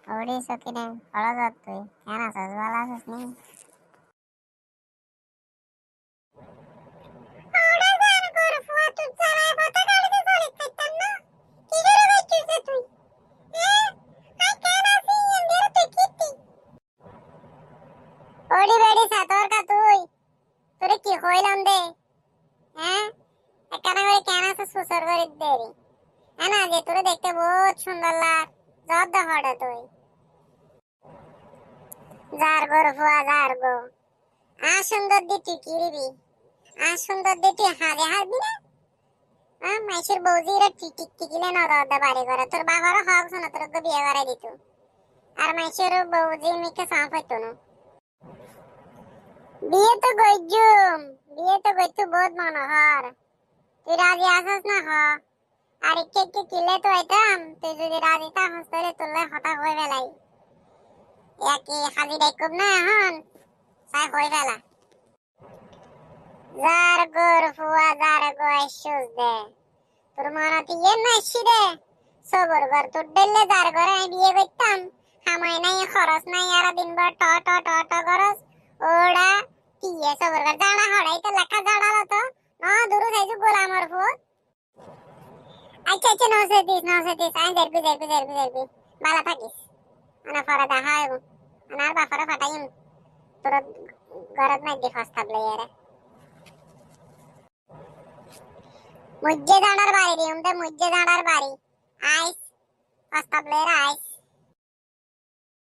OD सकिने फळा जातोय केना सजवाला असनी ओडी बेडी सातोर का তুই তোরে কি কইলাম দে হ্যাঁ একখানা করে কেনা সে সুসর করে দেরি হ্যাঁ না যে তোরে দেখতে বহুত সুন্দর লাগ জব দা হড়ে তুই যার গো ফুয়া যার গো আ সুন্দর দি তুই কি রিবি আ সুন্দর দি তুই হাগে হারবি না মাইশের বৌদিরা টিটিক টিকিলে না রদা বাড়ি করে তোর বাবারও হক শোনা তোর বিয়ে করে দিত আর মাইশের বৌদি মিকে সাফ হইতো না বিয়ে তো গইতু বহুত মনোহর তুই রাজি আসস না হ আর একটু কিলে তো আইতাম তুই যদি রাজি থাকস তাহলে তোলে হতা হয়ে ফেলাই একই হাজি ডাইকব না এখন তাই হয়ে ফেলা যার গোর ফুয়া যার গো আইসুস দে তোর মনতি নাইছি দে সবর ঘর তোর ডেলে যার ঘরে আমি বিয়ে করতাম হামাই নাই খরচ নাই আর দিনভর ট ট ট ট খরচ ওড়া কি সবর ঘর জানা হড়াই তো লেখা জাড়ালো তো না দূর থাইছু গোলামর ফুট আচ্ছা নসে দিস আই দেরবি বালা থাকিস আনা ফরা দেখা হইব আনার বাফারা ফাটাইম তোর ঘরত নাই দি ফস্তাব লইয়ারে মুজ্জে দাঁড়ার বাড়ি দিউম তে মুজ্জে দাঁড়ার বাড়ি আইস ফস্তাব লইয়ারে আইস